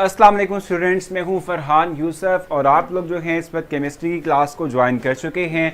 अस्सलाम वालेकुम स्टूडेंट्स, मैं हूं फरहान यूसुफ और आप लोग जो हैं इस वक्त केमिस्ट्री की क्लास को ज्वाइन कर चुके हैं।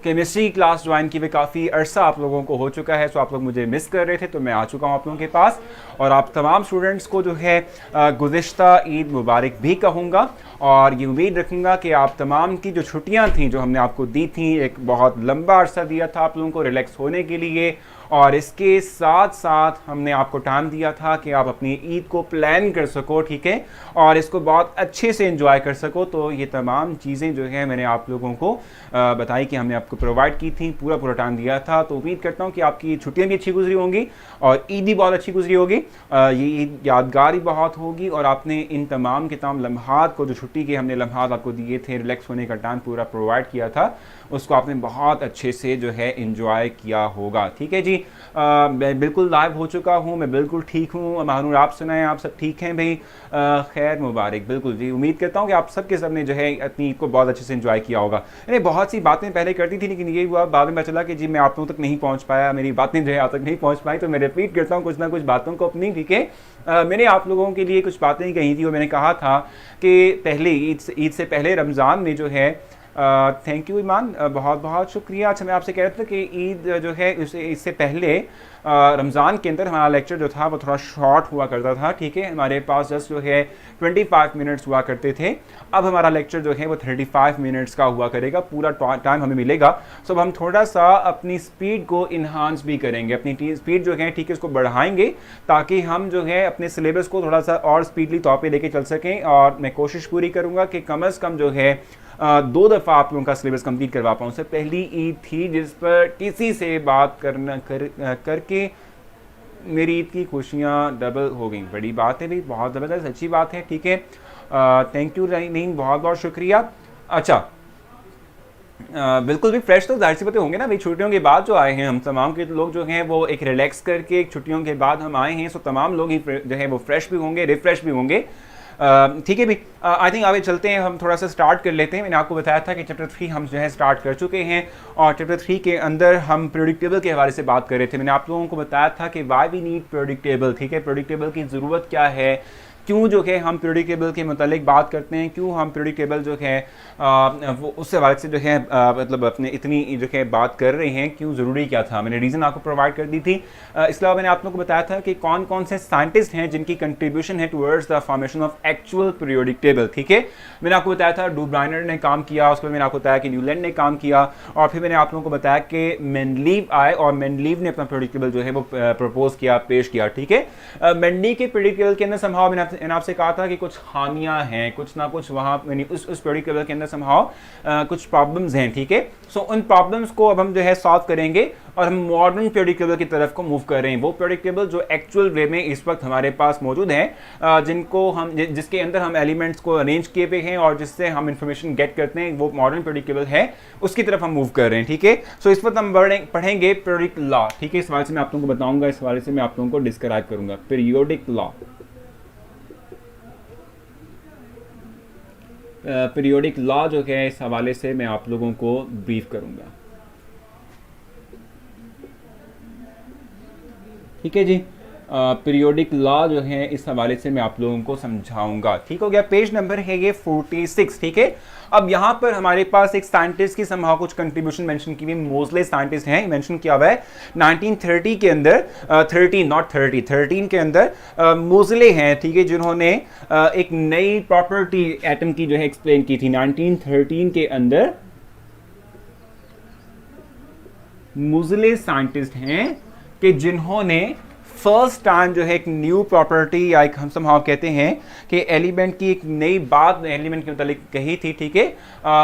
केमिस्ट्री की क्लास ज्वाइन किए हुए काफ़ी अरसा आप लोगों को हो चुका है, सो आप लोग मुझे मिस कर रहे थे, तो मैं आ चुका हूं आप लोगों के पास। और आप तमाम स्टूडेंट्स को जो है गुज़िश्ता ईद मुबारक भी कहूँगा और ये उम्मीद रखूँगा कि आप तमाम की जो छुट्टियाँ थी जो हमने आपको दी थी, एक बहुत लंबा अरसा दिया था आप लोगों को रिलैक्स होने के लिए, और इसके साथ साथ हमने आपको टाइम दिया था कि आप अपनी ईद को प्लान कर सको, ठीक है, और इसको बहुत अच्छे से एंजॉय कर सको। तो ये तमाम चीज़ें जो है मैंने आप लोगों को बताई कि हमने आपको प्रोवाइड की थी, पूरा टाइम दिया था। तो उम्मीद करता हूँ कि आपकी छुट्टियाँ भी अच्छी गुजरी होंगी और ईद भी बहुत अच्छी गुजरी होगी। ये ईद यादगार ही बहुत होगी और आपने इन तमाम के तमाम लम्हात को, जो छुट्टी के हमने लम्हात आपको दिए थे, रिलैक्स होने का टाइम पूरा प्रोवाइड किया था, उसको आपने बहुत अच्छे से जो है एंजॉय किया होगा। ठीक है जी, मैं बिल्कुल लाइव हो चुका हूँ, मैं बिल्कुल ठीक हूँ। महानूर, आप सुनाएं, आप सब ठीक हैं भाई? खैर मुबारक। बिल्कुल जी, उम्मीद करता हूँ कि आप सब के सब ने जो है अपनी ईद को बहुत अच्छे से एंजॉय किया होगा। मैंने बहुत सी बातें पहले करती थी, लेकिन ये हुआ बाद में पता चला कि जी मैं आप लोगों तक नहीं पहुँच पाया, मेरी बातें जो है आप तक नहीं पहुँच पाई, तो मैं रिपीट करता हूँ कुछ ना कुछ बातों को अपनी। ठीक है, मैंने आप लोगों के लिए कुछ बातें कही थी और मैंने कहा था कि पहले ईद से पहले रमज़ान में जो है थैंक यू ईमान, बहुत बहुत शुक्रिया। अच्छा, मैं आपसे कह रहा था कि ईद जो है इससे पहले रमज़ान के अंदर हमारा लेक्चर जो था वो थोड़ा शॉर्ट हुआ करता था। ठीक है, हमारे पास जस्ट जो है 25 मिनट्स हुआ करते थे। अब हमारा लेक्चर जो है वो 35 मिनट्स का हुआ करेगा, पूरा टाइम हमें मिलेगा। सो हम थोड़ा सा अपनी स्पीड को इन्हांस भी करेंगे, अपनी स्पीड जो है, ठीक है, इसको बढ़ाएंगे ताकि हम जो है अपने सिलेबस को थोड़ा सा और स्पीडली तौर पर लेके चल सकें। और मैं कोशिश पूरी करूँगा कि कम अज़ कम जो है 2 दफ़ा आप लोगों का सिलेबस कंप्लीट करवा पाऊँ। उससे पहली ईद थी जिस पर किसी से बात करके मेरी ईद की खुशियाँ डबल हो गई। बड़ी बात है भाई, बहुत ज़बरदस्त, अच्छी बात है। ठीक है, थैंक यू नहीं, बहुत बहुत शुक्रिया। अच्छा, बिल्कुल भी फ्रेश तो जाहिर सी बातें होंगे ना भाई, छुट्टियों के बाद जो आए हैं हम तमाम के लोग जो हैं वो एक रिलैक्स करके एक छुट्टियों के बाद हम आए हैं, सो तमाम लोग ही जो है वो फ्रेश भी होंगे, रिफ्रेश भी होंगे। ठीक है भी, आई थिंक आगे चलते हैं, हम थोड़ा सा स्टार्ट कर लेते हैं। मैंने आपको बताया था कि चैप्टर 3 हम जो है स्टार्ट कर चुके हैं और चैप्टर 3 के अंदर हम प्रेडिक्टेबल के हवाले से बात कर रहे थे। मैंने आप लोगों को बताया था कि वाई वी नीड प्रेडिक्टेबल। ठीक है, प्रेडिक्टेबल की ज़रूरत क्या है, क्यों जो है हम प्रेडिक्टेबल के मतलब बात करते हैं, क्यों हम प्रेडिक्टेबल जो है वो उस हवाले से जो है मतलब अपने इतनी जो है बात कर रहे हैं, क्यों ज़रूरी क्या था। मैंने रीज़न आपको प्रोवाइड कर दी थी। इसके अलावा मैंने आप लोगों को बताया था कि कौन कौन से साइंटिस्ट हैं जिनकी कंट्रीब्यूशन है towards the formation of actual periodic table. ठीक है, मैंने आपको बताया था डू ब्राइनर ने काम किया, उसके बाद मैंने आपको बताया कि न्यूलैंड ने काम किया, और फिर मैंने आप लोगों को बताया कि मेंडलीव आए और मेंडलीव ने अपना पीरियोडिक टेबल जो है वो प्रपोज किया, पेश किया। ठीक है, मेंडली के पीरियोडिक टेबल के अंदर समहाउ मैंने आपसे कहा था कि कुछ खामियां हैं, कुछ ना कुछ वहाँ उस पीरियोडिक टेबल के अंदर समहाउ कुछ प्रॉब्लम्स हैं। ठीक है, सो उन प्रॉब्लम्स को अब हम जो है सॉल्व करेंगे और हम मॉडर्न पीरियोडिक टेबल की तरफ को मूव कर रहे हैं। वो पीरियोडिक टेबल जो एक्चुअल वे में इस वक्त हमारे पास मौजूद है, जिसके अंदर हम एलिमेंट्स को अरेंज किए हुए हैं और जिससे हम इंफॉर्मेशन गेट करते हैं, वो मॉडर्न पीरियोडिक टेबल है, उसकी तरफ हम मूव कर रहे हैं। ठीक है, सो इस वक्त हम पढ़ेंगे पीरियोडिक लॉ। ठीक है, इस हवाले से मैं आप लोगों को बताऊंगा, इस हवाले से मैं आप लोगों को डिस्क्राइब करूंगा पीरियोडिक लॉ। पीरियोडिक लॉ जो है इस हवाले से मैं आप लोगों को ब्रीफ करूंगा। ठीक है जी, पीरियोडिक लॉ जो है इस हवाले से मैं आप लोगों को समझाऊंगा। ठीक हो गया, पेज नंबर है ये 46। ठीक है, अब यहाँ पर हमारे पास एक साइंटिस्ट की समहाउ कुछ कंट्रीब्यूशन मेंशन की हुई, मोज़ले साइंटिस्ट हैं, मेंशन किया हुआ है 1930 के अंदर, 13 के अंदर मोज़ले हैं। ठीक है, जिन्होंने एक नई प्रॉपर्टी एटम की जो है एक्सप्लेन की थी 1913 के अंदर। मोज़ले साइंटिस्ट हैं कि जिन्होंने फर्स्ट टाइम जो है एक न्यू प्रॉपर्टी या एक हम समहाउ कहते हैं कि एलिमेंट की एक नई बात एलिमेंट के मतलब कही थी। ठीक है,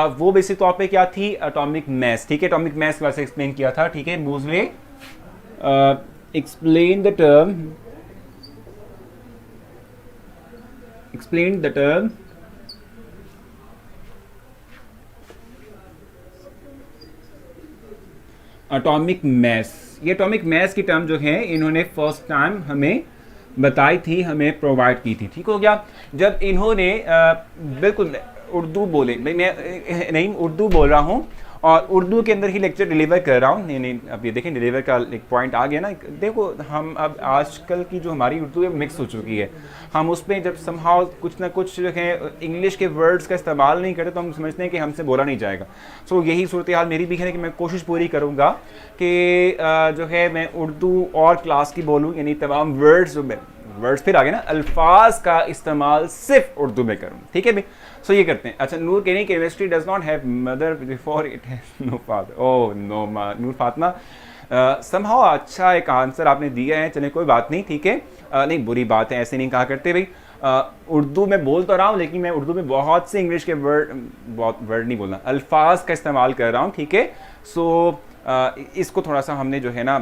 वो बेसिक तौर पे क्या थी, एटॉमिक मैस। ठीक है, एटॉमिक मैस वैसे एक्सप्लेन किया था। ठीक है, Moseley explain the term atomic mass. ये एटॉमिक मैस की टर्म जो है इन्होंने फर्स्ट टाइम हमें बताई थी, हमें प्रोवाइड की थी। ठीक हो गया, जब इन्होंने बिल्कुल उर्दू बोले, मैं नहीं उर्दू बोल रहा हूँ और उर्दू के अंदर ही लेक्चर डिलीवर कर रहा हूँ। नहीं, अब ये देखें डिलीवर का एक पॉइंट आ गया ना। देखो हम अब आजकल की जो हमारी उर्दू है मिक्स हो चुकी है। हम उसमें जब समहाउ कुछ ना कुछ जो है इंग्लिश के वर्ड्स का इस्तेमाल नहीं करते तो हम समझते हैं कि हमसे बोला नहीं जाएगा। सो यही सूरत हाल मेरी भी है कि मैं कोशिश पूरी करूँगा कि जो है मैं उर्दू और क्लास की बोलूँ, यानी तमाम वर्ड्स फिर आगे ना अल्फाज का इस्तेमाल सिर्फ उर्दू में करूँ, ठीक है भाई। सो ये करते हैं। अच्छा, नूर कह रही chemistry does not have mother before it has no father. Oh no Noor Fatima, somehow अच्छा एक आंसर आपने दिया है, चले कोई बात नहीं, ठीक है। नहीं बुरी बात है, ऐसे नहीं कहा करते भाई। उर्दू में बोल तो रहा हूँ लेकिन मैं उर्दू में बहुत से इंग्लिश के वर्ड नहीं बोलना, अल्फाज का इस्तेमाल कर रहा हूँ, ठीक है। सो इसको थोड़ा सा हमने जो है ना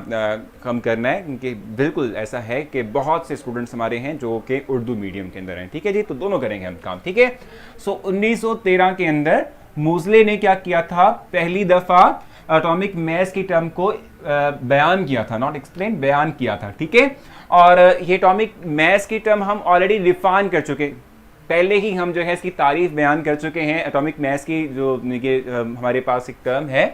कम करना है, क्योंकि बिल्कुल ऐसा है कि बहुत से स्टूडेंट्स हमारे हैं जो कि उर्दू मीडियम के अंदर हैं, ठीक है जी। तो दोनों करेंगे हम काम, ठीक है। सो 1913 के अंदर मूसले ने क्या किया था, पहली दफ़ा एटॉमिक मास की टर्म को बयान किया था, नॉट एक्सप्लेन, बयान किया था, ठीक है। और ये एटॉमिक मास की टर्म हम ऑलरेडी डिफाइन कर चुके, पहले ही हम जो है इसकी तारीफ बयान कर चुके हैं। एटॉमिक मास की जो हमारे पास एक टर्म है,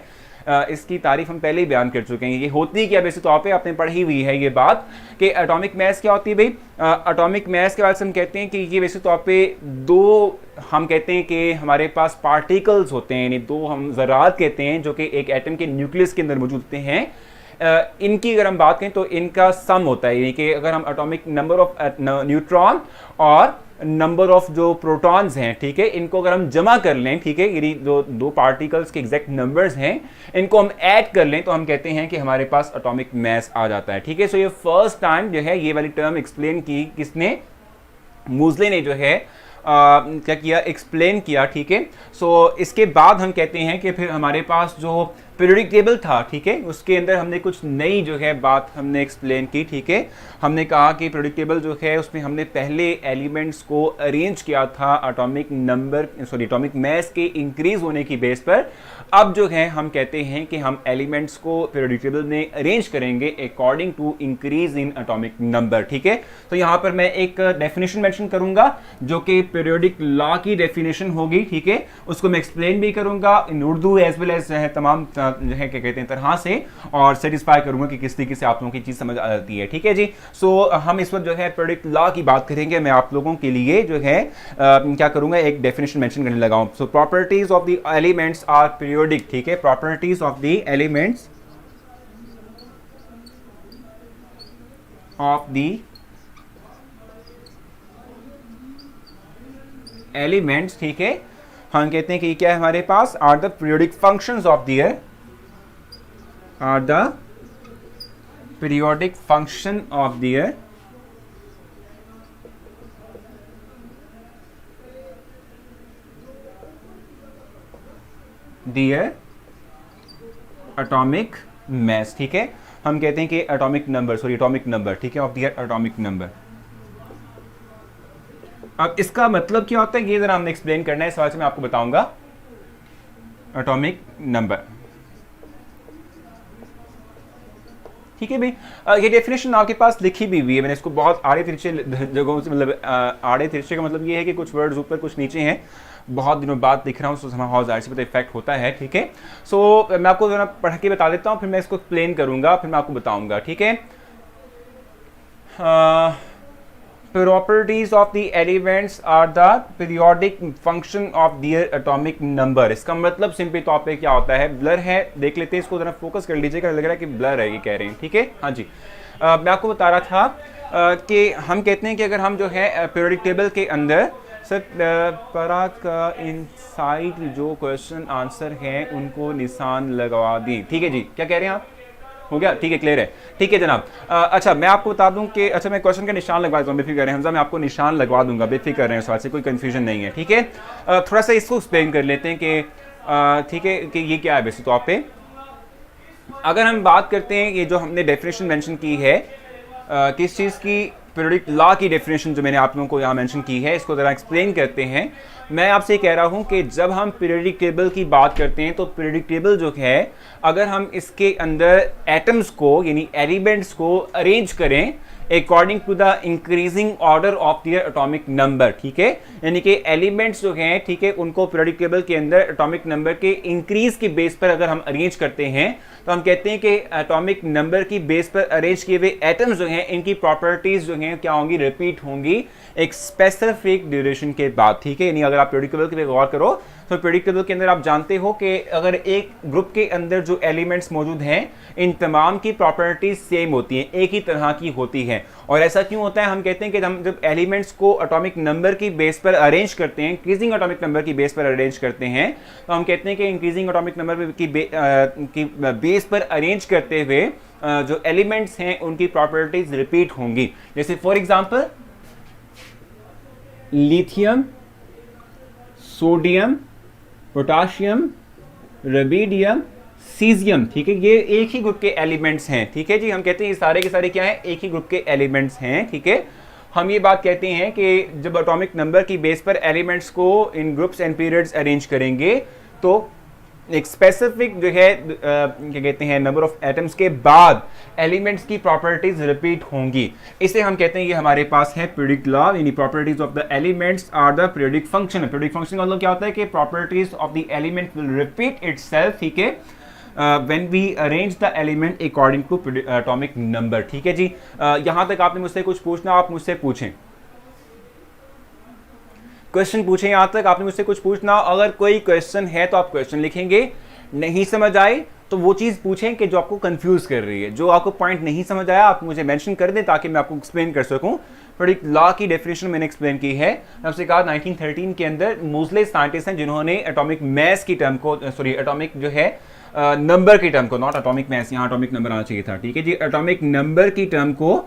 इसकी तारीफ हम पहले ही बयान कर चुके हैं। ये होती क्या वैसे तौर पे आपने पढ़ी हुई है ये बात कि एटॉमिक मास क्या होती है भाई। एटॉमिक मास के बाद से हम कहते हैं कि ये वैसे तौर पे दो, हम कहते हैं कि हमारे पास पार्टिकल्स होते हैं, यानी दो हम ज़रात कहते हैं जो कि एक एटम के न्यूक्लियस के अंदर मौजूद होते हैं। इनकी अगर हम बात करें तो इनका सम होता है, यानी कि अगर हम एटॉमिक नंबर ऑफ न्यूट्रॉन और नंबर ऑफ जो प्रोटॉन्स हैं, ठीक है, इनको अगर हम जमा कर लें, ठीक है, यानी जो दो पार्टिकल्स के एग्जैक्ट नंबर्स हैं इनको हम ऐड कर लें तो हम कहते हैं कि हमारे पास एटॉमिक मास आ जाता है, ठीक है। सो ये फर्स्ट टाइम जो है ये वाली टर्म एक्सप्लेन की किसने, मूसले ने जो है क्या किया, एक्सप्लेन किया, ठीक है। सो इसके बाद हम कहते हैं कि फिर हमारे पास जो पीरियोडिक टेबल था, ठीक है, उसके अंदर हमने कुछ नई जो है बात हमने एक्सप्लेन की, ठीक है। हमने कहा कि पीरियोडिक टेबल जो है उसमें हमने पहले एलिमेंट्स को अरेंज किया था एटॉमिक मास के इंक्रीज होने की बेस पर। अब जो है हम कहते हैं कि हम एलिमेंट्स को पीरियोडिक टेबल में अरेंज करेंगे according to increase in atomic number, ठीक है। तो यहाँ पर मैं एक डेफिनेशन मेंशन करूंगा जो कि पीरियोडिक लॉ की डेफिनेशन होगी, ठीक है। उसको मैं एक्सप्लेन भी करूंगा इन उर्दू एज वेल एज तमाम जो है क्या कहते हैं तरह से, और सेटिस्फाई करूंगा कि किस तरीके से आप लोगों की चीज समझ आ जाती है, ठीक है जी। सो हम इस वक्त जो है पीरियोडिक लॉ की बात करेंगे। मैं आप लोगों के लिए जो है क्या करूंगा, एक डेफिनेशन मेंशन करने लगा हूं। So properties of the elements are periodic, ठीक है। Properties of the elements of the elements, ठीक है, हम कहते हैं कि क्या है हमारे पास, are the periodic functions of the are the periodic function of the atomic mass, ठीक है। हम कहते हैं कि एटॉमिक नंबर, ठीक है, ऑफ द एटॉमिक नंबर। अब इसका मतलब क्या होता है ये जरा हमने एक्सप्लेन करना है, इस सवाल से मैं आपको बताऊंगा। एटॉमिक नंबर, ठीक है भाई। ये डेफिनेशन आपके पास लिखी भी हुई है, मैंने इसको बहुत आड़े तिरछे जगहों से, मतलब आड़े तिरछे का मतलब ये है कि कुछ वर्ड्स ऊपर कुछ नीचे हैं, बहुत दिनों बाद दिख रहा हूँ, तो जाहिर सी बात इफेक्ट होता है, ठीक है। सो मैं आपको जरा पढ़ के बता देता हूँ, फिर मैं इसको एक्सप्लेन करूंगा, फिर मैं आपको बताऊंगा, ठीक है। Properties of the elements are the periodic function of their atomic number। इसका मतलब सिंपली तौर पे क्या होता है, ब्लर है, देख लेते हैं इसको, जरा फोकस कर लीजिएगा, लग रहा है कि ब्लर है ये कह रहे हैं, ठीक है। हाँ जी, मैं आपको बता रहा था कि हम कहते हैं कि अगर हम जो है पीरियोडिक टेबल के अंदर सर परा का इनसाइड जो क्वेश्चन आंसर हैं उनको निशान लगवा दी, ठीक है जी, क्या कह रहे हैं आप, हो गया, ठीक है, क्लियर है, ठीक है जनाब। अच्छा मैं आपको बता दूं कि अच्छा मैं क्वेश्चन का निशान लगवा दूंगा, बेफिक्र रहें हमजा, मैं आपको निशान लगवा दूंगा, बेफिक्र रहें, सवाल से कोई कंफ्यूजन नहीं है, ठीक है। थोड़ा सा इसको एक्सप्लेन कर लेते हैं कि ठीक है कि ये क्या है बेसिक तौर पे। अगर हम बात करते हैं ये जो हमने डेफिनेशन मेंशन की है किस चीज़ की, पीरियोडिक लॉ की डेफिनेशन जो मैंने आप लोगों को यहाँ मेंशन की है, इसको ज़रा एक्सप्लेन करते हैं। मैं आपसे कह रहा हूँ कि जब हम पीरियोडिक टेबल की बात करते हैं तो पीरियोडिक टेबल जो है अगर हम इसके अंदर एटम्स को यानी एलिमेंट्स को अरेंज करें according to the increasing order of their atomic number, ठीक है। यानी कि एलिमेंट्स जो हैं, ठीक है, उनको पीरियोडिक टेबल के अंदर एटॉमिक नंबर के इंक्रीज की बेस पर अगर हम अरेंज करते हैं तो हम कहते हैं कि एटॉमिक नंबर की बेस पर अरेंज किए हुए एटम्स जो हैं इनकी प्रॉपर्टीज जो हैं क्या होंगी, रिपीट होंगी एक स्पेसिफिक ड्यूरेशन के बाद, ठीक है। यानी अगर आप पीरियोडिक टेबल पे गौर करो तो पीरियोडिक टेबल के अंदर आप जानते हो कि अगर एक ग्रुप के अंदर जो एलिमेंट्स मौजूद हैं इन तमाम की प्रॉपर्टीज सेम होती हैं, एक ही तरह की होती है। और ऐसा क्यों होता है, हम कहते हैं कि हम जब एलिमेंट्स को एटॉमिक नंबर की बेस पर अरेंज करते हैं, इंक्रीजिंग एटॉमिक नंबर की बेस पर अरेंज करते हैं, तो हम कहते हैं कि इंक्रीजिंग एटॉमिक नंबर की बेस पर अरेंज करते हुए जो एलिमेंट्स हैं उनकी प्रॉपर्टीज रिपीट होंगी। जैसे for example lithium, sodium, potassium, rubidium, caesium, ठीक है, ये एक ही ग्रुप के एलिमेंट्स हैं, ठीक है जी। हम कहते हैं ये सारे के सारे क्या हैं, एक ही ग्रुप के एलिमेंट्स हैं, ठीक है। हम ये बात कहते हैं कि जब एटॉमिक नंबर की बेस पर एलिमेंट्स को इन ग्रुप्स एंड पीरियड्स अरेंज करेंगे तो एक स्पेसिफिक जो है क्या कहते हैं नंबर ऑफ एटम्स के बाद एलिमेंट्स की प्रॉपर्टीज रिपीट होंगी। इसे हम कहते हैं ये हमारे पास है पीरियोडिक लॉ, यानी properties of the elements are the periodic function. Periodic function का मतलब क्या होता है कि properties of the element will repeat itself, ठीक है, when we arrange the element according to atomic number, ठीक है जी। यहां तक आपने मुझसे कुछ पूछना, आप मुझसे पूछें, क्वेश्चन पूछें, यहां तक आपने मुझसे कुछ पूछना। अगर कोई क्वेश्चन है तो आप क्वेश्चन लिखेंगे, नहीं समझ आए तो वो चीज पूछें कि जो आपको कंफ्यूज कर रही है, जो आपको पॉइंट नहीं समझ आया आप मुझे मेंशन कर दें ताकि मैं आपको एक्सप्लेन कर सकूं। पीरियोडिक लॉ की डेफिनेशन मैंने एक्सप्लेन की है, आपसे कहा 1913 के अंदर मोज़ले साइंटिस्ट हैं जिन्होंने एटॉमिक मास की टर्म को, सॉरी एटॉमिक जो है नंबर की टर्म को, नॉट एटॉमिक मास, यहाँ एटॉमिक नंबर आना चाहिए था, ठीक है जी, एटॉमिक नंबर की टर्म को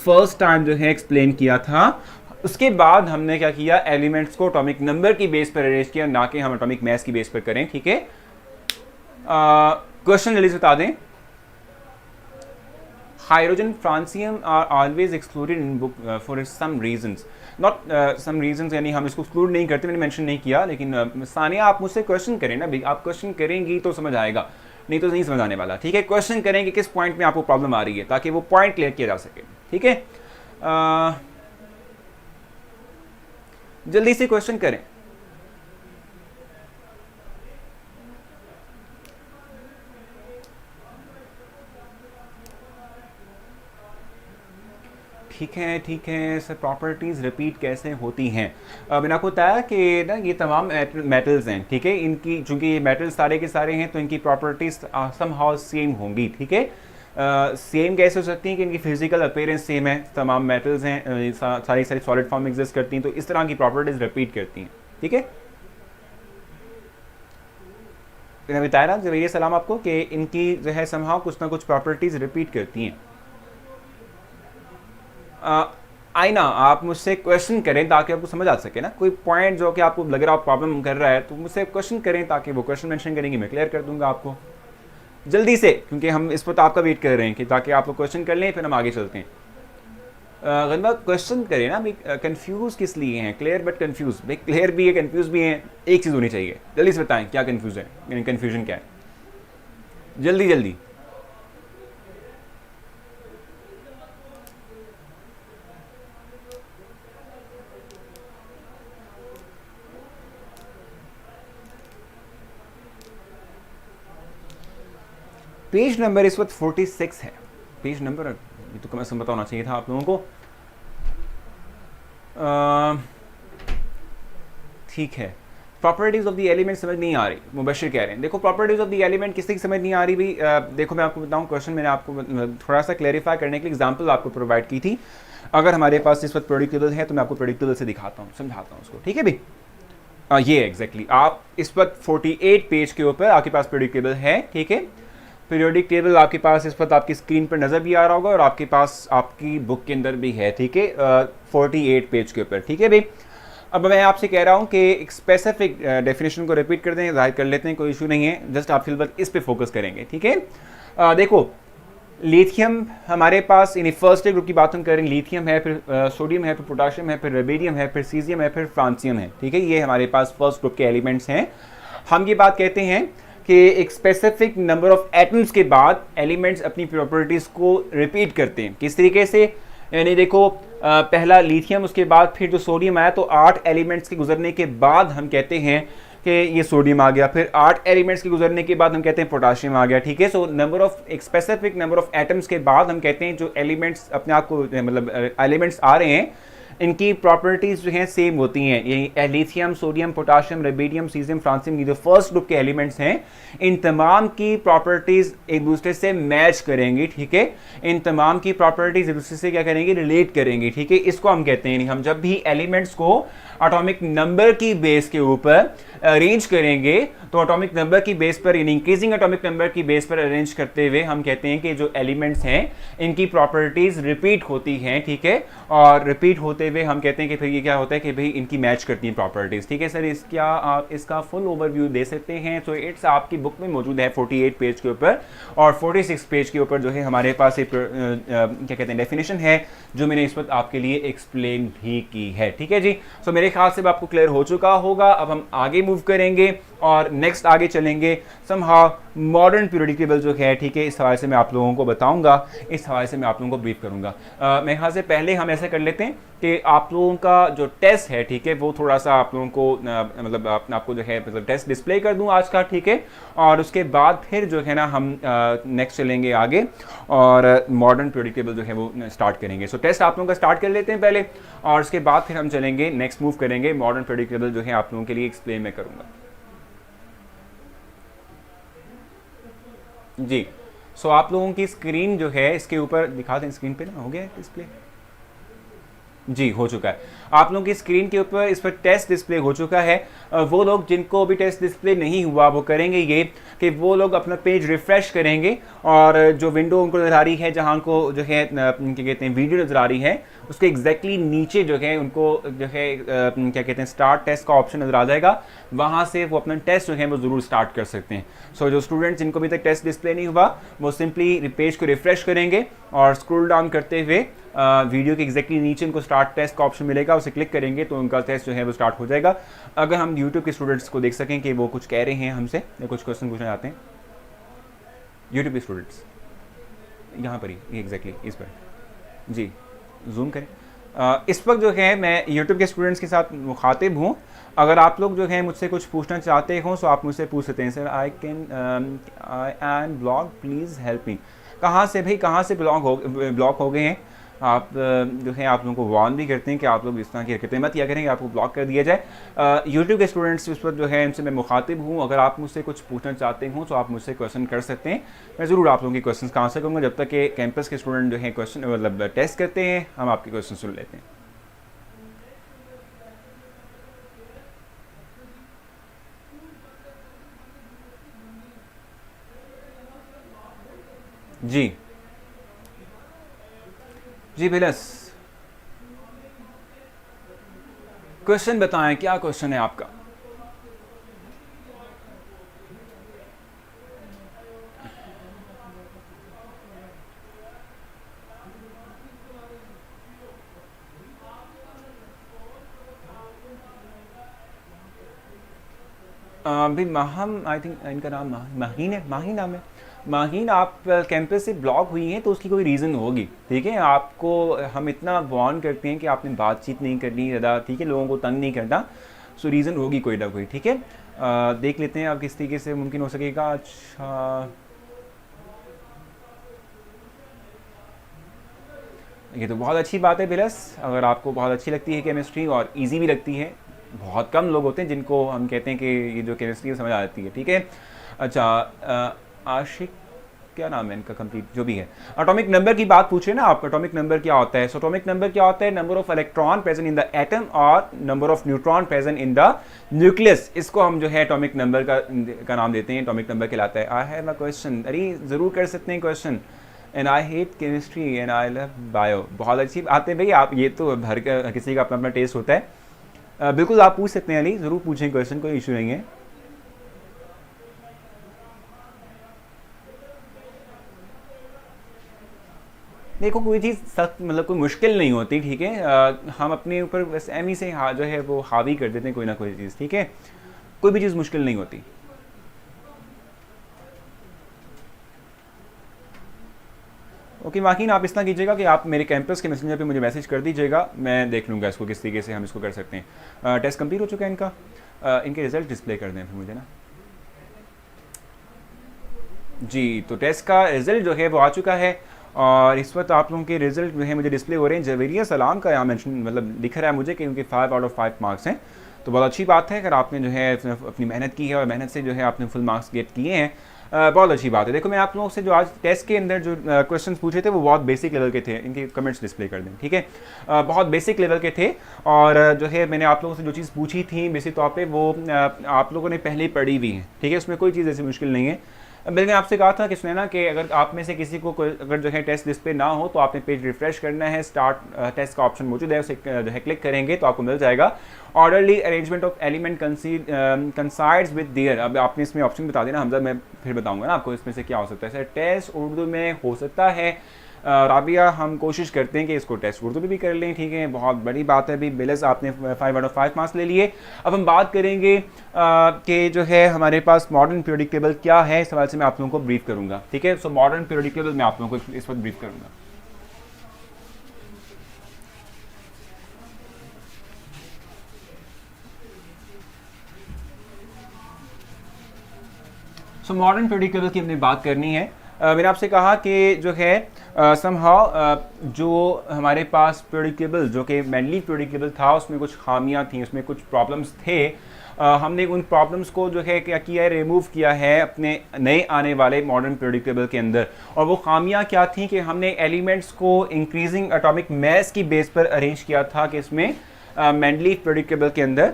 फर्स्ट टाइम जो है एक्सप्लेन किया था। उसके बाद हमने क्या किया, एलिमेंट्स को एटॉमिक नंबर की बेस पर अरेंज किया, ना कि हम एटॉमिक मास की बेस पर करें, ठीक है। क्वेश्चन जल्दी से बता दें। Hydrogen, francium are always excluded in book for some reasons, not some reasons, यानी हम इसको एक्सक्लूड नहीं करते, मैंने मेंशन नहीं किया। लेकिन सानिया आप मुझसे क्वेश्चन करें ना भाई, आप क्वेश्चन करेंगी तो समझ आएगा, नहीं तो नहीं समझ आने वाला, ठीक है। क्वेश्चन करेंगे किस पॉइंट में आपको प्रॉब्लम आ रही है ताकि वो पॉइंट क्लियर किया जा सके, ठीक है। जल्दी से क्वेश्चन करें। ठीक है सर, प्रॉपर्टीज रिपीट कैसे होती हैं। मैंने आपको बताया कि ना ये तमाम मेटल्स हैं, ठीक है, इनकी चूंकि ये मेटल्स सारे के सारे हैं तो इनकी प्रॉपर्टीज समहाउ सेम होंगी, ठीक है। सेम कैसे हो सकती हैं कि इनकी फिजिकल अपीयरेंस सेम है, तमाम मेटल्स हैं, सारी सॉलिड फॉर्म में एग्जिस्ट करती हैं, तो इस तरह की प्रॉपर्टीज रिपीट करती हैं, ठीक है। मैंने बताया ना जवेरिया सलाम आपको कि इनकी जो है समहाउ कुछ ना कुछ प्रॉपर्टीज रिपीट करती हैं। आईना आप मुझसे क्वेश्चन करें ताकि आपको समझ आ सके ना, कोई पॉइंट जो कि आपको लग रहा है प्रॉब्लम कर रहा है तो मुझसे क्वेश्चन करें ताकि वो क्वेश्चन मेंशन करेंगे, मैं क्लियर कर दूंगा आपको जल्दी से, क्योंकि हम इस वक्त आपका वेट कर रहे हैं कि ताकि आप लोग क्वेश्चन कर लें फिर हम आगे चलते हैं। गंदा क्वेश्चन करें ना भाई, कंफ्यूज किस लिए हैं, क्लियर बट कंफ्यूज, भाई क्लियर भी है कंफ्यूज भी है, एक चीज़ होनी चाहिए। जल्दी से बताएं क्या कंफ्यूज है, यानी कन्फ्यूजन क्या है, जल्दी जल्दी। पेज नंबर इस वक्त 46 है, पेज नंबर ये तो कम से कम पता होना चाहिए था आप लोगों को। ठीक है, प्रॉपर्टीज ऑफ द एलिमेंट समझ नहीं आ रही, मुबशिर कह रहे हैं। देखो प्रॉपर्टीज ऑफ द एलिमेंट किसी की समझ नहीं आ रही भाई, देखो मैं आपको बताऊं, क्वेश्चन मैंने आपको थोड़ा सा क्लैरिफाई करने के लिए एग्जांपल आपको प्रोवाइड की थी। अगर हमारे पास इस वक्त पीरियोडिक टेबल है तो मैं आपको पीरियोडिक टेबल से दिखाता हूँ, समझाता हूँ उसको, ठीक है भाई। ये एग्जैक्टली आप इस वक्त 48 पेज के ऊपर आपके पास पीरियोडिक टेबल है, ठीक है। पीरियोडिक टेबल आपके पास इस वक्त आपकी स्क्रीन पर नज़र भी आ रहा होगा और आपके पास आपकी बुक के अंदर भी है, ठीक है, 48 पेज के ऊपर, ठीक है भाई। अब मैं आपसे कह रहा हूँ कि एक स्पेसिफिक डेफिनेशन को रिपीट कर दें, जाहिर कर लेते हैं, कोई इशू नहीं है, जस्ट आप फिलहाल इस पे फोकस करेंगे, ठीक है। देखो लिथियम हमारे पास, यानी फर्स्ट ग्रुप की बात हम करें, लिथियम है, फिर सोडियम है, फिर पोटाशियम है, फिर रुबिडियम है, फिर सीजियम है, फिर फ्रांसियम है, ठीक है। ये हमारे पास फर्स्ट ग्रुप के एलिमेंट्स हैं। हम ये बात कहते हैं कि एक स्पेसिफिक नंबर ऑफ एटम्स के बाद एलिमेंट्स अपनी प्रॉपर्टीज़ को रिपीट करते हैं। किस तरीके से, यानी देखो पहला लिथियम, उसके बाद फिर जो सोडियम आया, तो 8 एलिमेंट्स के गुजरने के बाद हम कहते हैं कि ये सोडियम आ गया। फिर 8 एलिमेंट्स के गुजरने के बाद हम कहते हैं पोटाशियम आ गया। ठीक है, सो नंबर ऑफ एक स्पेसिफिक नंबर ऑफ एटम्स के बाद हम कहते हैं जो एलिमेंट्स अपने आप को मतलब एलिमेंट्स आ रहे हैं, इनकी प्रॉपर्टीज जो हैं सेम होती हैं। ये lithium, sodium, potassium, rubidium, caesium, francium, ये जो फर्स्ट ग्रुप के एलिमेंट्स हैं, इन तमाम की प्रॉपर्टीज एक दूसरे से मैच करेंगी। ठीक है, इन तमाम की प्रॉपर्टीज एक दूसरे से क्या करेंगी, रिलेट करेंगी। ठीक है, इसको हम कहते हैं, हम जब भी एलिमेंट्स को एटॉमिक नंबर की बेस के ऊपर अरेंज करेंगे, तो एटॉमिक नंबर की बेस पर, इंक्रीजिंग एटॉमिक नंबर की बेस पर अरेंज करते हुए हम कहते हैं कि जो एलिमेंट्स हैं इनकी प्रॉपर्टीज रिपीट होती हैं। ठीक है, और रिपीट होते हुए हम कहते हैं कि फिर ये क्या होता है कि भाई इनकी मैच करती हैं प्रॉपर्टीज। ठीक है सर, इसका आप इसका फुल ओवरव्यू दे सकते हैं। तो इट्स आपकी बुक में मौजूद है 48 पेज के ऊपर, और 46 पेज के ऊपर जो है हमारे पास एक क्या कहते हैं डेफिनेशन है, जो मैंने इस वक्त आपके लिए एक्सप्लेन भी की है। ठीक है जी, सो मेरे ख्याल से आपको क्लियर हो चुका होगा। अब हम आगे मूव करेंगे और नेक्स्ट आगे चलेंगे समहाउ मॉडर्न पीरियोडिक टेबल जो है। ठीक है, इस हवाले से मैं आप लोगों को बताऊंगा, इस हवाले से मैं आप लोगों को ब्रीफ करूंगा। मेरे ख्याल से पहले हम ऐसा कर लेते हैं कि आप लोगों का जो टेस्ट है, ठीक है, वो थोड़ा सा आप लोगों को मतलब आपको जो है मतलब टेस्ट डिस्प्ले कर दूं आज का। ठीक है, और उसके बाद फिर जो है ना हम नेक्स्ट चलेंगे आगे और मॉडर्न पीरियोडिक टेबल जो है वो स्टार्ट करेंगे। सो टेस्ट आप लोगों का स्टार्ट कर लेते हैं पहले, और उसके बाद फिर हम चलेंगे नेक्स्ट मूव करेंगे मॉडर्न पीरियोडिक टेबल जो है आप लोगों के लिए एक्सप्लेन मैं करूंगा जी। सो आप लोगों की स्क्रीन जो है इसके ऊपर दिखा दें, स्क्रीन पे ना हो गया है डिस्प्ले जी, हो चुका है। आप लोगों की स्क्रीन के ऊपर इस पर टेस्ट डिस्प्ले हो चुका है। वो लोग जिनको अभी टेस्ट डिस्प्ले नहीं हुआ वो करेंगे ये कि वो लोग अपना पेज रिफ्रेश करेंगे, और जो विंडो उनको नजर आ रही है, जहाँ को जो है क्या कहते हैं वीडियो नजर आ रही है, उसके एग्जैक्टली नीचे जो है उनको जो है क्या कहते हैं स्टार्ट टेस्ट का ऑप्शन नजर आ जाएगा। वहाँ से वो अपना टेस्ट जो है वो ज़रूर स्टार्ट कर सकते हैं। सो जो स्टूडेंट्स जिनको अभी तक टेस्ट डिस्प्ले नहीं हुआ, वो सिंपली पेज को रिफ्रेश करेंगे और स्क्रॉल डाउन करते हुए वीडियो के एग्जैक्टली नीचे उनको स्टार्ट टेस्ट का ऑप्शन मिलेगा, उसे क्लिक करेंगे तो उनका टेस्ट जो है वो स्टार्ट हो जाएगा। अगर हम यूट्यूब के स्टूडेंट्स को देख सकें कि वो कुछ कह रहे हैं हमसे या कुछ क्वेश्चन पूछना चाहते हैं, यूट्यूब के स्टूडेंट्स यहाँ पर ही एग्जैक्टली इस पर जी जूम करें। इस वक्त जो है मैं यूट्यूब के स्टूडेंट्स के साथ मुखातिब हूँ। अगर आप लोग जो है मुझसे कुछ पूछना चाहते हो तो आप मुझसे पूछ सकते हैं। Sir I am blog, please help me. कहाँ से भाई, कहाँ से ब्लॉक हो गए हैं आप? जो है आप लोगों को वार्न भी करते हैं कि आप लोग इस तरह की हरकतें मत किया करें कि आपको ब्लॉक कर दिया जाए। यूट्यूब के स्टूडेंट्स इस पर जो है इनसे मैं मुखातिब हूँ। अगर आप मुझसे कुछ पूछना चाहते हो तो आप मुझसे क्वेश्चन कर सकते हैं। मैं ज़रूर आप लोगों के क्वेश्चन का आंसर करूँगा। जब तक कि कैंपस के स्टूडेंट जो है क्वेश्चन मतलब टेस्ट करते हैं, हम आपके क्वेश्चन सुन लेते हैं। जी जी बिलस, क्वेश्चन बताएं, क्या क्वेश्चन है आपका? अभी माहम, आई थिंक इनका नाम माहीन है, माहीन नाम है। माहीन, आप कैंपस से ब्लॉक हुई हैं तो उसकी कोई रीज़न होगी। ठीक है, आपको हम इतना वार्न करते हैं कि आपने बातचीत नहीं करनी ज़्यादा, ठीक है, लोगों को तंग नहीं करना। सो रीज़न होगी कोई ना कोई। ठीक है, देख लेते हैं अब किस तरीके से मुमकिन हो सकेगा। अच्छा, ये तो बहुत अच्छी बात है बिलस, अगर आपको बहुत अच्छी लगती है केमिस्ट्री और इजी भी लगती है। बहुत कम लोग होते हैं जिनको हम कहते हैं कि ये जो केमिस्ट्री है समझ आ जाती है। ठीक है, अच्छा आशिक, क्या नाम है इनका कंप्लीट, जो भी है। एटॉमिक नंबर की बात पूछ रहे हैं ना आप, एटॉमिक नंबर क्या होता है? सो एटॉमिक नंबर क्या होता है? Number of electron present in the atom और number of neutron present in the nucleus, इसको हम जो है एटॉमिक नंबर का नाम देते हैं, एटॉमिक नंबर कहलाता है। आई हैव अ क्वेश्चन, अरे ज़रूर कर सकते हैं question. And I hate chemistry and I love bio. बहुत अच्छी बात है भाई, आप ये तो हर किसी का अपना अपना टेस्ट होता है। बिल्कुल आप पूछ सकते हैं अली, ज़रूर पूछें क्वेश्चन, कोई इशू नहीं है। देखो कोई चीज़ सख्त मतलब कोई मुश्किल नहीं होती। ठीक है, हम अपने ऊपर बस एमी से जो है वो हावी कर देते हैं कोई ना कोई चीज़। ठीक है, कोई भी चीज़ मुश्किल नहीं होती। ओके माकिन, आप इतना कीजिएगा कि आप मेरे कैंपस के मैसेंजर पे मुझे मैसेज कर दीजिएगा, मैं देख लूँगा इसको किस तरीके से हम इसको कर सकते हैं। टेस्ट कंप्लीट हो चुका है इनका, इनके रिजल्ट डिस्प्ले कर दें फिर मुझे ना जी। तो टेस्ट का रिजल्ट जो है वो आ चुका है और इस वक्त आप लोगों के रिजल्ट जो है मुझे डिस्प्ले हो रहे हैं। जवेरिया सलाम का यहाँ मेंशन मतलब दिख रहा है मुझे कि उनके 5 आउट ऑफ 5 मार्क्स हैं, तो बहुत अच्छी बात है। अगर आपने जो है अपनी मेहनत की है और मेहनत से जो है आपने फुल मार्क्स गेट किए हैं, बहुत अच्छी बात है। देखो मैं आप लोगों से जो आज टेस्ट के अंदर जो क्वेश्चंस पूछे थे वो बहुत बेसिक लेवल के थे, इनके कमेंट्स डिस्प्ले कर दें, ठीक है। बहुत बेसिक लेवल के थे और जो है मैंने आप लोगों से जो चीज़ पूछी थी बेसिक तौर पे वो आप लोगों ने पहले पढ़ी हुई है, ठीक है। उसमें कोई चीज़ ऐसी मुश्किल नहीं है। मैंने आपसे कहा था कि सुनैना कि अगर आप में से किसी को अगर जो है टेस्ट डिस्प्ले ना हो तो आपने पेज रिफ्रेश करना है, स्टार्ट टेस्ट का ऑप्शन मौजूद है, उसे जो है क्लिक करेंगे तो आपको मिल जाएगा orderly arrangement of element coincides with their. अब आपने इसमें ऑप्शन बता देना हमजा, मैं फिर बताऊंगा ना आपको इसमें से क्या हो सकता है। सर टेस्ट उर्दू में हो सकता है राबिया, हम कोशिश करते हैं कि इसको टेस्ट उर्दू में भी कर लें, ठीक है। बहुत बड़ी बात है। अभी बिलस आपने 5 आउट ऑफ 5 मार्क्स ले लिए। अब हम बात करेंगे कि जो है हमारे पास मॉडर्न पीरियोडिक टेबल क्या है, इस सवाल से मैं आप लोगों को ब्रीफ करूंगा, ठीक है। सो मॉडर्न पीरियोडिक टेबल मैं आप लोगों को इस वक्त ब्रीफ करूंगा। सो मॉडर्न पीरियोडिक टेबल की हमने बात करनी है। मैंने आपसे कहा कि जो है समहाउ जो हमारे पास पीरियोडिक टेबल जो कि मैनली पीरियोडिक टेबल था उसमें कुछ खामियां थी, उसमें कुछ प्रॉब्लम्स थे। हमने उन प्रॉब्लम्स को जो है क्या किया है, रिमूव किया है अपने नए आने वाले मॉडर्न पीरियोडिक टेबल के अंदर। और वो खामियां क्या थी कि हमने एलिमेंट्स को इंक्रीजिंग एटॉमिक मास की बेस पर अरेंज किया था कि इसमें मैंडली पीरियोडिक टेबल के अंदर,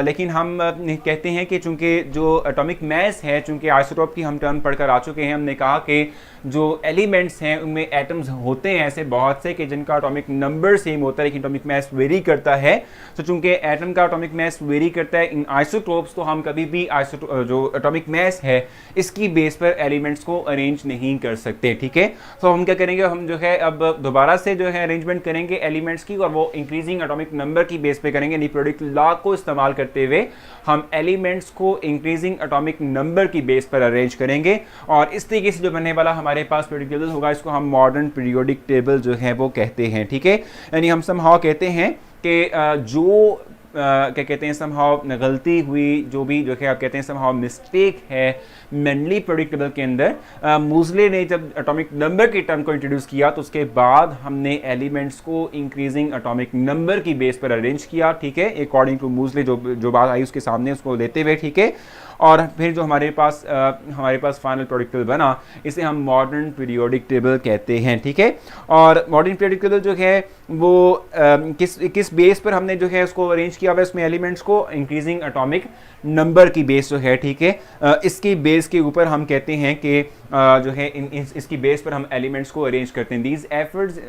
लेकिन हम कहते हैं कि चूंकि जो एटॉमिक मास है, चूंकि आइसोटोप की हम टर्म पढ़कर आ चुके हैं, हमने कहा कि जो एलिमेंट्स हैं उनमें एटम्स होते हैं ऐसे बहुत से कि जिनका एटॉमिक नंबर सेम होता है लेकिन एटॉमिक मास वेरी करता है। तो चूंकि एटम का एटॉमिक मास वेरी करता है इन आइसोटोप्स, तो हम कभी भी जो एटॉमिक मास है इसकी बेस पर एलिमेंट्स को अरेंज नहीं कर सकते, ठीक है। तो हम क्या करेंगे, हम जो है अब दोबारा से जो है अरेंजमेंट करेंगे एलिमेंट्स की और वो इंक्रीजिंग एटॉमिक नंबर की बेस पे करेंगे। पीरियोडिक लॉ को इस्तेमाल करते हुए हम एलिमेंट्स को इंक्रीजिंग एटॉमिक नंबर की बेस पर अरेंज करेंगे और इस तरीके से जो बनने वाला हमारे पास पीरियोडिक टेबल होगा इसको हम मॉडर्न पीरियोडिक टेबल जो है वो कहते हैं, ठीक है। यानी हम समहाउ कहते हैं कि जो क्या कहते हैं समहाउ गलती हुई, जो भी जो है आप कहते हैं समहाउ मिस्टेक है मैनली पीरियोडिक टेबल के अंदर। मूजले ने जब एटॉमिक नंबर की टर्म को इंट्रोड्यूस किया तो उसके बाद हमने एलिमेंट्स को इंक्रीजिंग एटॉमिक नंबर की बेस पर अरेंज किया, ठीक है, अकॉर्डिंग टू मूजले जो बात आई उसके सामने उसको लेते हुए, ठीक है। और फिर जो हमारे पास फाइनल पीरियोडिक टेबल बना इसे हम मॉडर्न पीरियोडिक टेबल कहते हैं, ठीक है। और मॉडर्न पीरियोडिक टेबल जो है वो किस बेस पर हमने जो है उसको अरेंज किया हुआ है, उसमें एलिमेंट्स को इंक्रीजिंग एटॉमिक नंबर की बेस जो है, ठीक है, इसकी बेस के ऊपर हम कहते हैं कि जो है इसकी बेस पर हम एलिमेंट्स को अरेंज करते हैं। These efforts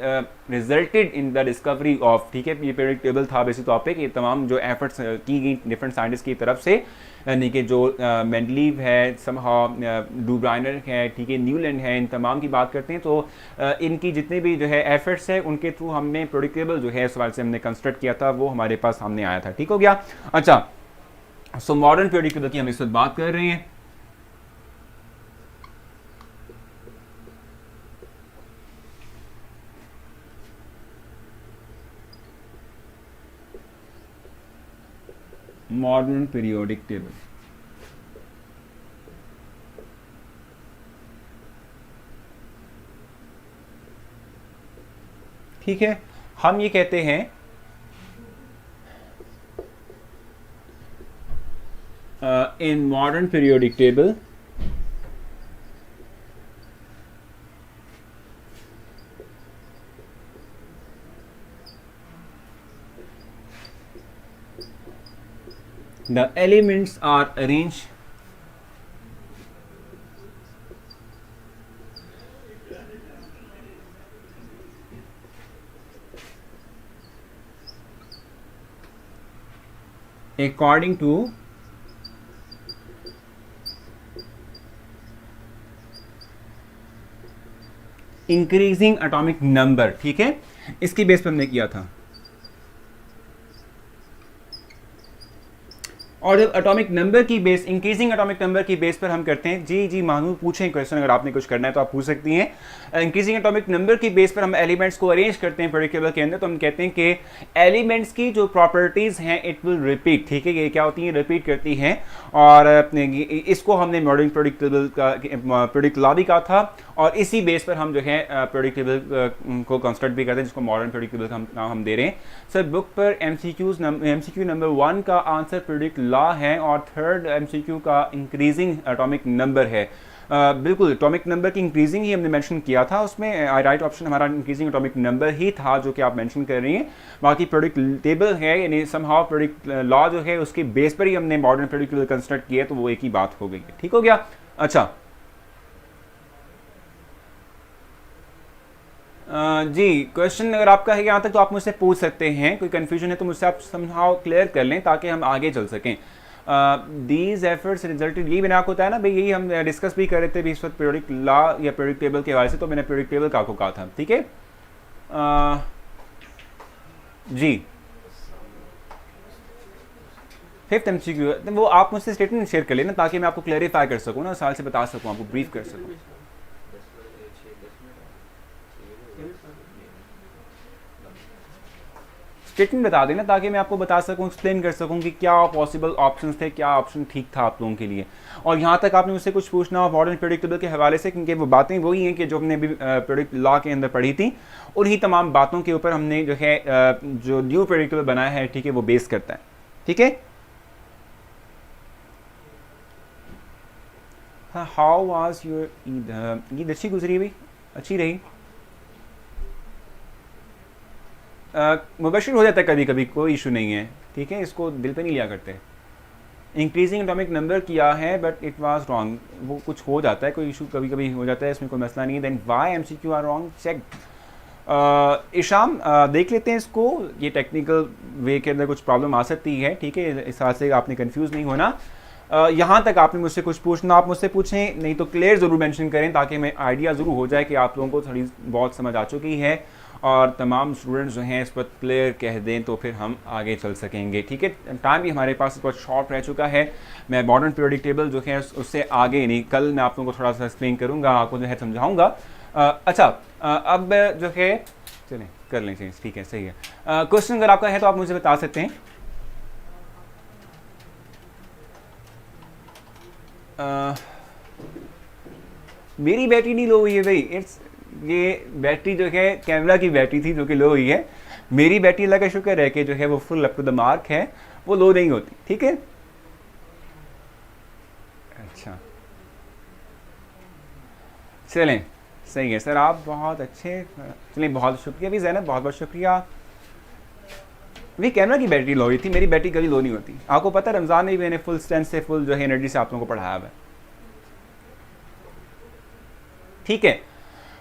resulted in the discovery of, ठीक है, ये पीरियोडिक टेबल था बेसिक तौर पे कि तमाम जो एफर्ट्स की गई डिफरेंट साइंटिस्ट की तरफ से, यानी कि जो मेंडलीव है, समहाउ डुब्राइनर है, ठीक है, न्यूलैंड है, इन तमाम की बात करते हैं। तो इनकी जितने भी जो है एफर्ट्स है उनके थ्रू हमने पीरियोडिक टेबल जो है इस सवाल से हमने कंस्ट्रक्ट किया था वो हमारे पास सामने आया था, ठीक हो गया। अच्छा, सो मॉडर्न पीरियोडिक टेबल की हम इस वक्त बात कर रहे हैं। मॉडर्न पीरियोडिक टेबल, ठीक है। हम ये कहते हैं in modern periodic table the elements are arranged according to increasing atomic number, ठीक है, इसकी बेस पर हमने किया था। और जब एटॉमिक नंबर की बेस, इंक्रीजिंग एटॉमिक नंबर की बेस पर हम करते हैं, जी जी मानू पूछें क्वेश्चन, अगर आपने कुछ करना है तो आप पूछ सकती हैं। इंक्रीजिंग एटॉमिक नंबर की बेस पर हम एलिमेंट्स को अरेंज करते हैं पीरियोडिक टेबल के अंदर, तो हम कहते हैं कि एलिमेंट्स की जो प्रॉपर्टीज़ हैं इट विल रिपीट, ठीक है, ये क्या होती हैं, रिपीट करती हैं। और इसको हमने मॉडर्न पीरियोडिक टेबल का पीरियोडिक लॉ भी कहा था, और इसी बेस पर हम जो है पीरियोडिक टेबल को कंस्ट्रक्ट भी करते हैं, जिसको मॉडर्न पीरियोडिक टेबल का नाम हम दे रहे हैं। सर बुक पर एमसीक्यू नंबर 1 का आंसर पीरियोडिक लॉ है, और थर्ड एमसीक्यू का इंक्रीजिंग एटॉमिक नंबर है। बिल्कुल, एटॉमिक नंबर की इंक्रीजिंग ही हमने मेंशन किया था, उसमें राइट ऑप्शन हमारा इंक्रीजिंग एटॉमिक नंबर ही था जो कि आप मेंशन कर रही हैं। बाकी पीरियोडिक टेबल है, यानी समहाउ पीरियोडिक लॉ जो है उसके बेस पर ही हमने मॉडर्न पीरियोडिक टेबल कंस्ट्रक्ट किया, तो वो एक ही बात हो गई है। ठीक हो गया। अच्छा जी, क्वेश्चन अगर आपका है यहाँ तक तो आप मुझसे पूछ सकते हैं, कोई कन्फ्यूजन है तो मुझसे आप समहाउ क्लियर कर लें ताकि हम आगे चल सकें। दीज एफर्ट्स रिजल्टेड, यही मैंने आपको बताया ना भाई, यही हम डिस्कस भी कर रहे थे इस वक्त पीरियोडिक लॉ या पीरियोडिक टेबल के हवाले से, तो मैंने पीरियोडिक टेबल का आपको कहा था। ठीक है जी, फिफ्थ एमसीक्यू वो आप मुझसे स्टेटमेंट शेयर कर लेना ताकि मैं आपको क्लैरिफाई कर सकूँ ना, साल से बता सकूँ, आपको ब्रीफ कर सकूँ। स्टेटमेंट बता देना ताकि मैं आपको बता सकूं, एक्सप्लेन कर सकूं कि क्या पॉसिबल ऑप्शंस थे, क्या ऑप्शन ठीक था आप लोगों के लिए। और यहाँ तक आपने मुझसे कुछ पूछना हो मॉडर्न पीरियोडिक टेबल के हवाले से, क्योंकि वो बातें वही हैं कि जो हमने अभी पीरियोडिक लॉ के अंदर पढ़ी थी, उन्हीं तमाम बातों के ऊपर हमने जो है जो न्यू पीरियोडिक टेबल बनाया है, ठीक है, वो बेस करता है। ठीक है। हाँ, how was your Eid? Eid अच्छी गुजरी भाई, अच्छी रही। मुबशिर हो जाता है कभी कभी, कोई इशू नहीं है, ठीक है, इसको दिल पे नहीं लिया करते। इंक्रीजिंग एटॉमिक नंबर किया है बट इट वाज रॉन्ग, वो कुछ हो जाता है, कोई इशू कभी कभी हो जाता है, इसमें कोई मसला नहीं है। Then why MCQ are wrong, check. Isham देख लेते हैं इसको, ये टेक्निकल वे के अंदर कुछ प्रॉब्लम आ सकती है, ठीक है, इस हिसाब से आपने कंफ्यूज नहीं होना। यहाँ तक आपने मुझसे कुछ पूछना आप मुझसे पूछें, नहीं तो क्लियर ज़रूर मेंशन करें ताकि मैं आइडिया ज़रूर हो जाए कि आप लोगों को थोड़ी बहुत समझ आ चुकी है, और तमाम स्टूडेंट्स जो हैं इस पर क्लियर कह दें तो फिर हम आगे चल सकेंगे। ठीक है, टाइम भी हमारे पास बहुत शॉर्ट रह चुका है। मैं मॉडर्न पीरियोडिक टेबल जो है उससे आगे नहीं, कल मैं आप लोगों को थोड़ा सा एक्सप्लेन करूँगा, आपको जो है समझाऊँगा। अच्छा अब जो है चलें कर लें चेंज, ठीक है, सही है। क्वेश्चन अगर आपका है तो आप मुझे बता सकते हैं। मेरी बैटरी नहीं लो हुई है भाई, ये बैटरी जो है कैमरा की बैटरी थी जो कि लो हुई है। मेरी बैटरी अल्लाह का शुक्र है कि जो है वो full up to the mark है, वो लो नहीं होती। ठीक है, अच्छा चलें, सही है सर, आप बहुत अच्छे, चलें, बहुत शुक्रिया भी ज़ैनब, बहुत बहुत शुक्रिया। भी कैमरा की बैटरी लो हुई थी, मेरी बैटरी कभी लो नहीं होती। आपको पता है रमज़ान में भी मैंने फुल स्ट्रेंथ से, फुल जो है एनर्जी से आप लोगों को पढ़ाया है। ठीक है,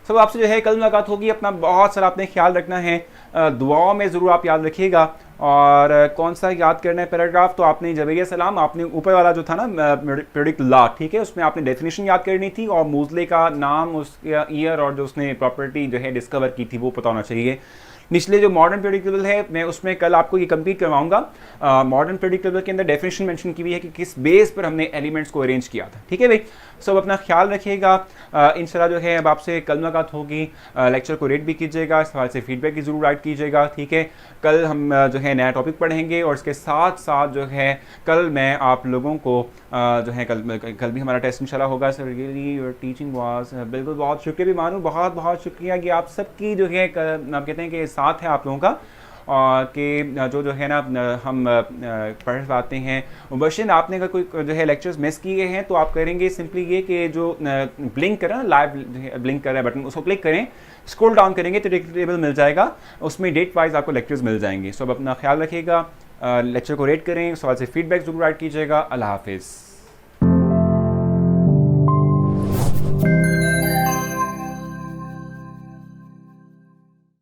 सब आपसे जो है कल मुलाकात होगी। अपना बहुत सारा आपने ख्याल रखना है, दुआओं में ज़रूर आप याद रखिएगा। और कौन सा याद करना है पैराग्राफ, तो आपने जवेरिया सलाम, आपने ऊपर वाला जो था ना पीरियोडिक लॉ, ठीक है, उसमें आपने डेफिनेशन याद करनी थी, और मूजले का नाम, उसका ईयर, और जो उसने प्रॉपर्टी जो है डिस्कवर की थी वो पता होना चाहिए। निचले जो मॉडर्न पीरियोडिक टेबल है, मैं उसमें कल आपको ये कंप्लीट करवाऊंगा। मॉडर्न पीरियोडिक टेबल के अंदर डेफिनेशन मेंशन की हुई है कि किस बेस पर हमने एलिमेंट्स को अरेंज किया था। ठीक है भाई, सब अपना ख्याल रखिएगा। इंशाल्लाह जो है अब आपसे कल मुलाकात होगी। लेक्चर को रेट भी कीजिएगा, इस हवाले से फीडबैक भी ज़रूर राइट कीजिएगा। ठीक है, कल हम जो है नया टॉपिक पढ़ेंगे, और इसके साथ साथ जो है कल मैं आप लोगों को जो है कल भी हमारा टेस्ट इंशाल्लाह होगा। Sir really your teaching was, बिल्कुल, बहुत शुक्रिया भी मानूँ, बहुत बहुत शुक्रिया कि आप सबकी जो है आप कहते हैं कि साथ है आप लोगों का, और कि जो है ना हम पढ़ पाते हैं। मुबशिर आपने अगर कोई जो है लेक्चर्स मिस किए हैं तो आप करेंगे सिंपली ये कि जो ब्लिंक करें ना, लाइव ब्लिंक कर रहा है बटन, उसको क्लिक करें, स्क्रॉल डाउन करेंगे तो टेबल मिल जाएगा, उसमें डेट वाइज आपको लेक्चर्स मिल जाएंगे। सब अपना ख्याल रखिएगा, लेक्चर को रेट करें, सवाल से फीडबैक जरूर राइट कीजिएगा। अल्लाह हाफिज़।